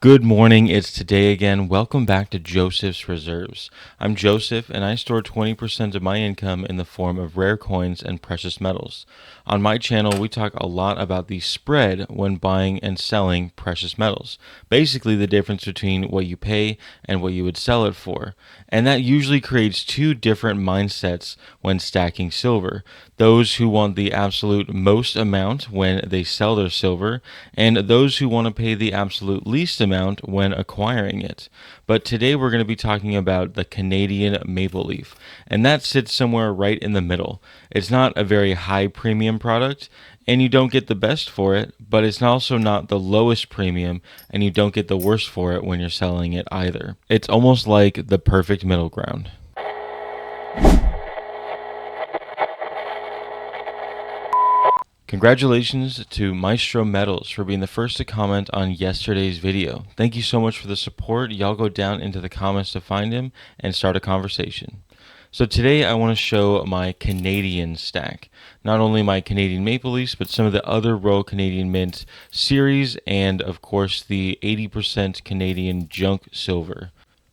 Good morning, it's today again. Welcome back to Joseph's Reserves. I'm Joseph and I store 20% of my income in the form of rare coins and precious metals. On my channel, we talk a lot about the spread when buying and selling precious metals. Basically, the difference between what you pay and what you would sell it for. And that usually creates two different mindsets when stacking silver. Those who want the absolute most amount when they sell their silver, and those who want to pay the absolute least amount when acquiring it. But today we're going to be talking about the Canadian maple leaf, and that sits somewhere right in the middle. It's not a very high premium product, and you don't get the best for it, but it's also not the lowest premium, and you don't get the worst for it when you're selling it either. It's almost like the perfect middle ground. Congratulations to Maestro Metals for being the first to comment on yesterday's video. Thank you so much for the support. Y'all go down into the comments to find him and start a conversation. So today I want to show my Canadian stack. Not only my Canadian Maple Leafs, but some of the other Royal Canadian Mint series, and of course the 80% Canadian junk silver.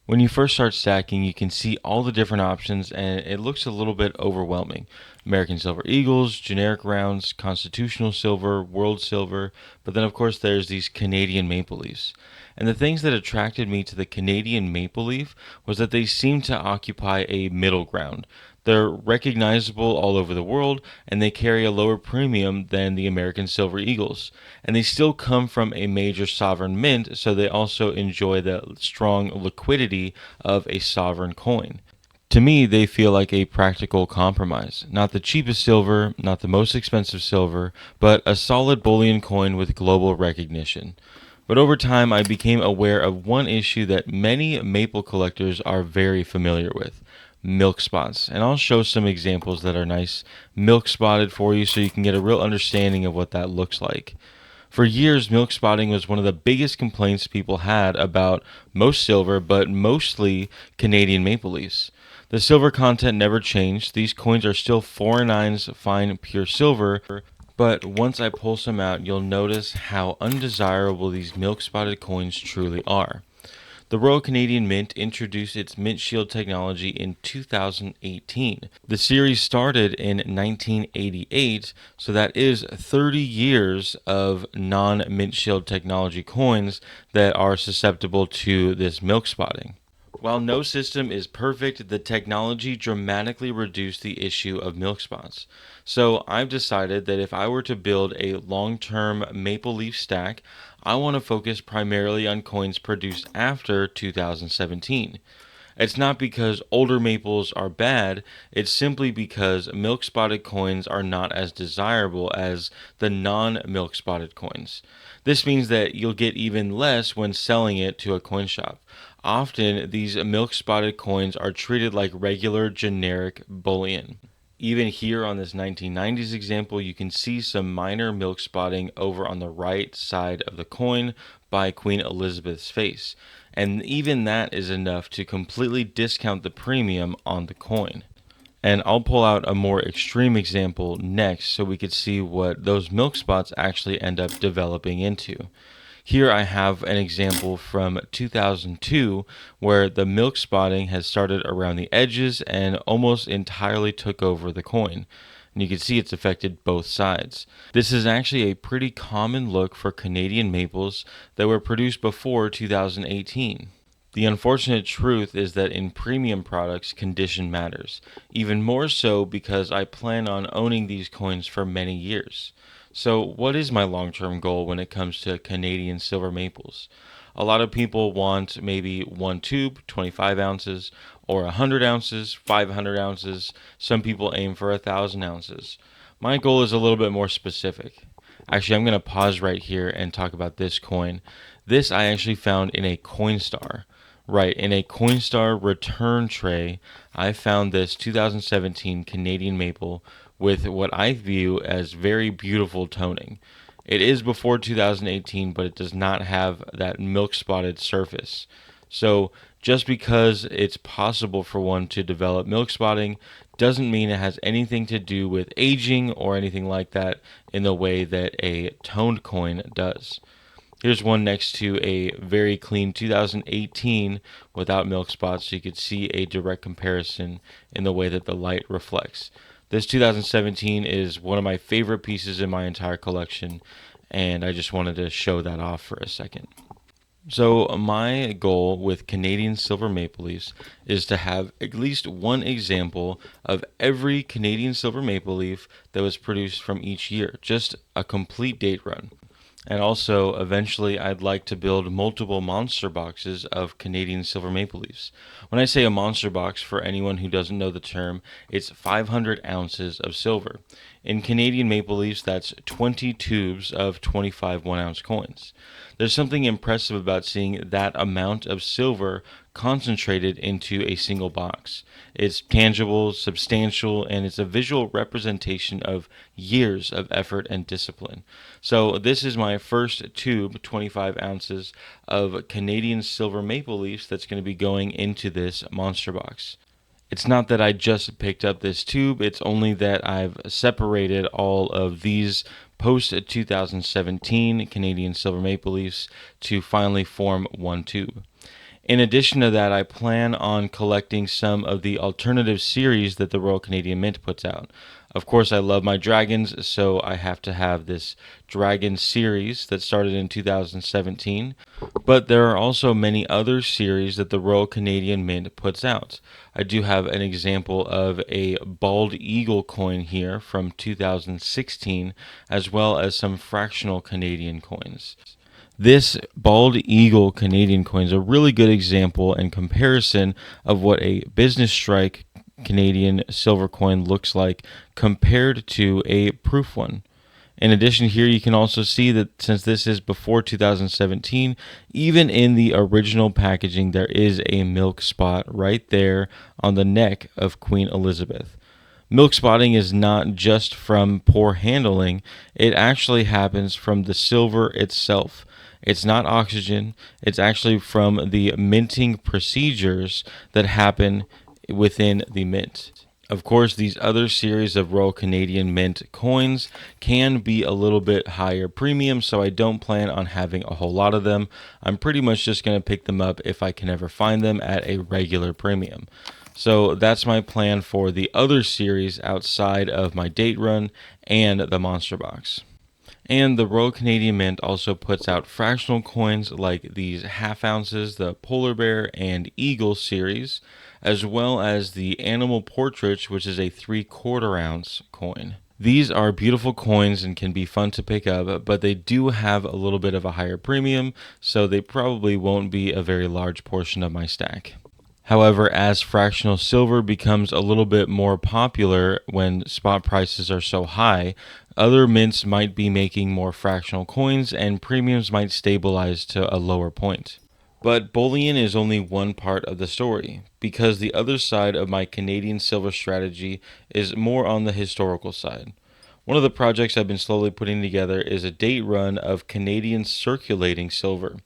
When you first start stacking, you can see all the different options and it looks a little bit overwhelming. American Silver Eagles, generic rounds, constitutional silver, world silver, but then of course there's these Canadian Maple Leafs. And the things that attracted me to the Canadian Maple Leaf was that they seem to occupy a middle ground. They're recognizable all over the world, and they carry a lower premium than the American Silver Eagles. And they still come from a major sovereign mint, so they also enjoy the strong liquidity of a sovereign coin. To me, they feel like a practical compromise. Not the cheapest silver, not the most expensive silver, but a solid bullion coin with global recognition. But over time, I became aware of one issue that many maple collectors are very familiar with: milk spots. And I'll show some examples that are nice milk spotted for you so you can get a real understanding of what that looks like. For years, milk spotting was one of the biggest complaints people had about most silver, but mostly Canadian maple leafs. The silver content never changed. These coins are still 4/9 fine pure silver, but once I pull some out, you'll notice how undesirable these milk spotted coins truly are. The Royal Canadian Mint introduced its MintShield technology in 2018. The series started in 1988, so that is 30 years of non-MintShield technology coins that are susceptible to this milk spotting. While no system is perfect, the technology dramatically reduced the issue of milk spots. So I've decided that if I were to build a long-term maple leaf stack, I want to focus primarily on coins produced after 2017. It's not because older maples are bad, it's simply because milk spotted coins are not as desirable as the non-milk spotted coins. This means that you'll get even less when selling it to a coin shop. Often, these milk spotted coins are treated like regular generic bullion. Even here on this 1990s example, you can see some minor milk spotting over on the right side of the coin by Queen Elizabeth's face. And even that is enough to completely discount the premium on the coin. And I'll pull out a more extreme example next so we could see what those milk spots actually end up developing into. Here I have an example from 2002 where the milk spotting has started around the edges and almost entirely took over the coin. And you can see it's affected both sides. This is actually a pretty common look for Canadian maples that were produced before 2018. The unfortunate truth is that in premium products, condition matters, even more so because I plan on owning these coins for many years. So what is my long-term goal when it comes to Canadian silver maples? A lot of people want maybe one tube, 25 ounces, or 100 ounces, 500 ounces. Some people aim for 1,000 ounces. My goal is a little bit more specific. Actually, I'm going to pause right here and talk about this coin. This I actually found in a Coinstar. Right, in a Coinstar return tray, I found this 2017 Canadian maple with what I view as very beautiful toning. It is before 2018, but it does not have that milk spotted surface. So just because it's possible for one to develop milk spotting doesn't mean it has anything to do with aging or anything like that in the way that a toned coin does. Here's one next to a very clean 2018 without milk spots, so you could see a direct comparison in the way that the light reflects. This 2017 is one of my favorite pieces in my entire collection, and I just wanted to show that off for a second. So my goal with Canadian silver maple leafs is to have at least one example of every Canadian silver maple leaf that was produced from each year, just a complete date run. And also, eventually, I'd like to build multiple monster boxes of Canadian silver maple leafs. When I say a monster box, for anyone who doesn't know the term, it's 500 ounces of silver. In Canadian maple leafs, that's 20 tubes of 25 1-ounce coins. There's something impressive about seeing that amount of silver concentrated into a single box. It's tangible, substantial, and it's a visual representation of years of effort and discipline. So this is my first tube, 25 ounces of Canadian silver maple leafs that's going to be going into this monster box. It's not that I just picked up this tube, it's only that I've separated all of these post 2017 Canadian silver maple leafs to finally form one tube. In addition to that, I plan on collecting some of the alternative series that the Royal Canadian Mint puts out. Of course, I love my dragons, so I have to have this dragon series that started in 2017. But there are also many other series that the Royal Canadian Mint puts out. I do have an example of a bald eagle coin here from 2016, as well as some fractional Canadian coins. This bald eagle Canadian coin is a really good example and comparison of what a business strike Canadian silver coin looks like compared to a proof one. In addition, here you can also see that since this is before 2017, even in the original packaging, there is a milk spot right there on the neck of Queen Elizabeth. Milk spotting is not just from poor handling, it actually happens from the silver itself. It's not oxygen, it's actually from the minting procedures that happen within the mint. Of course, these other series of Royal Canadian Mint coins can be a little bit higher premium, so I don't plan on having a whole lot of them. I'm pretty much just going to pick them up if I can ever find them at a regular premium. So that's my plan for the other series outside of my date run and the monster box. And the Royal Canadian Mint also puts out fractional coins like these half ounces, the Polar Bear and Eagle series, as well as the Animal Portrait, which is a 3/4 ounce coin. These are beautiful coins and can be fun to pick up, but they do have a little bit of a higher premium, so they probably won't be a very large portion of my stack. However, as fractional silver becomes a little bit more popular when spot prices are so high, other mints might be making more fractional coins and premiums might stabilize to a lower point. But bullion is only one part of the story, because the other side of my Canadian silver strategy is more on the historical side. One of the projects I've been slowly putting together is a date run of Canadian circulating silver.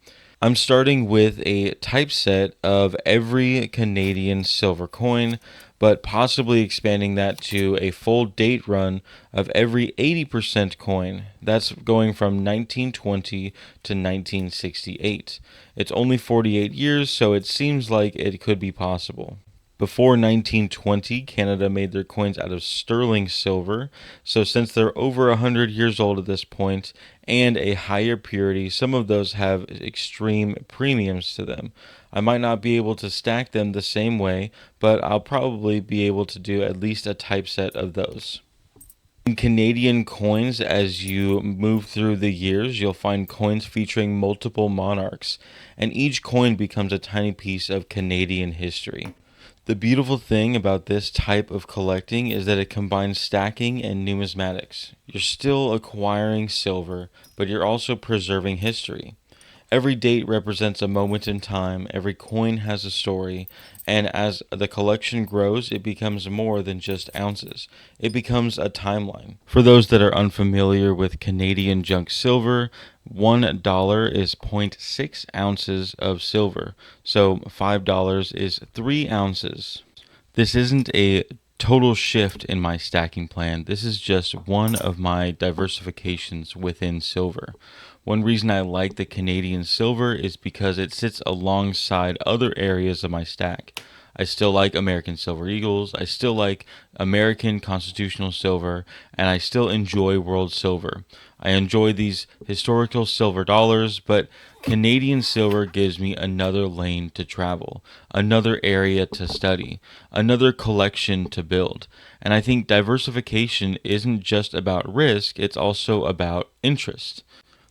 I'm starting with a typeset of every Canadian silver coin, but possibly expanding that to a full date run of every 80% coin. That's going from 1920 to 1968. It's only 48 years, so it seems like it could be possible. Before 1920, Canada made their coins out of sterling silver, so since they're over 100 years old at this point and a higher purity, some of those have extreme premiums to them. I might not be able to stack them the same way, but I'll probably be able to do at least a typeset of those. In Canadian coins, as you move through the years, you'll find coins featuring multiple monarchs, and each coin becomes a tiny piece of Canadian history. The beautiful thing about this type of collecting is that it combines stacking and numismatics. You're still acquiring silver, but you're also preserving history. Every date represents a moment in time, every coin has a story, and as the collection grows, it becomes more than just ounces. It becomes a timeline. For those that are unfamiliar with Canadian junk silver, $1 is 0.6 ounces of silver, so $5 is 3 ounces. This isn't a total shift in my stacking plan. This is just one of my diversifications within silver. One reason I like the Canadian silver is because it sits alongside other areas of my stack. I still like American Silver Eagles, I still like American Constitutional Silver, and I still enjoy World Silver. I enjoy these historical silver dollars, but Canadian silver gives me another lane to travel, another area to study, another collection to build. And I think diversification isn't just about risk, it's also about interest.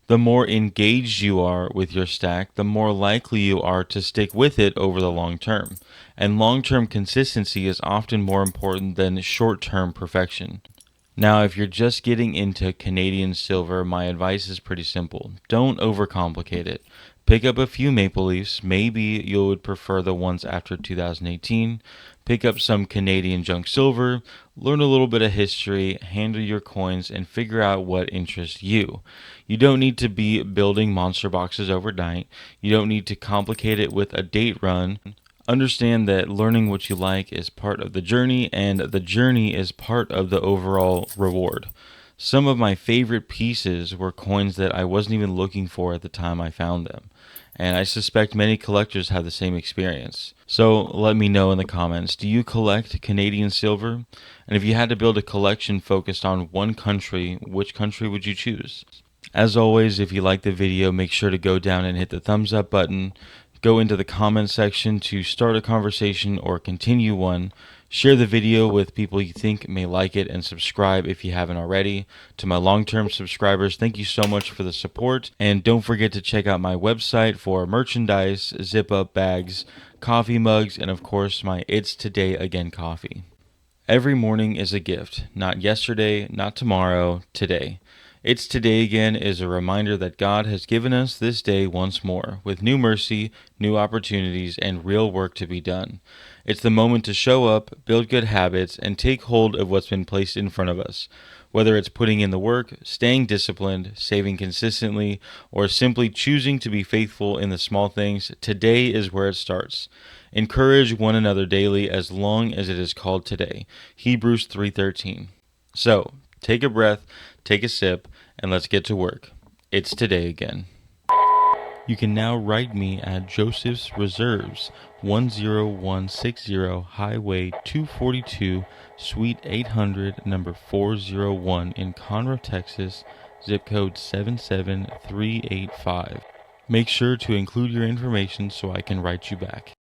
The more engaged you are with your stack, the more likely you are to stick with it over the long term. And long term consistency is often more important than short term perfection. Now, if you're just getting into Canadian silver, my advice is pretty simple. Don't overcomplicate it. Pick up a few maple leafs. Maybe you would prefer the ones after 2018. Pick up some Canadian junk silver, learn a little bit of history, handle your coins, and figure out what interests you. You don't need to be building monster boxes overnight. You don't need to complicate it with a date run. Understand that learning what you like is part of the journey, and the journey is part of the overall reward. Some of my favorite pieces were coins that I wasn't even looking for at the time I found them, and I suspect many collectors have the same experience. So let me know in the comments, do you collect Canadian silver? And if you had to build a collection focused on one country, which country would you choose? As always, if you like the video, make sure to go down and hit the thumbs up button. Go into the comment section to start a conversation or continue one. Share the video with people you think may like it, and subscribe if you haven't already. To my long-term subscribers, thank you so much for the support. And don't forget to check out my website for merchandise, zip-up bags, coffee mugs, and of course my It's Today Again coffee. Every morning is a gift. Not yesterday, not tomorrow, today. It's Today Again is a reminder that God has given us this day once more, with new mercy, new opportunities, and real work to be done. It's the moment to show up, build good habits, and take hold of what's been placed in front of us. Whether it's putting in the work, staying disciplined, saving consistently, or simply choosing to be faithful in the small things, today is where it starts. Encourage one another daily as long as it is called today. Hebrews 3:13. So, take a breath, take a sip, and let's get to work. It's Today Again. You can now write me at Joseph's Reserves, 10160 Highway 242, Suite 800, number 401 in Conroe, Texas, zip code 77385. Make sure to include your information so I can write you back.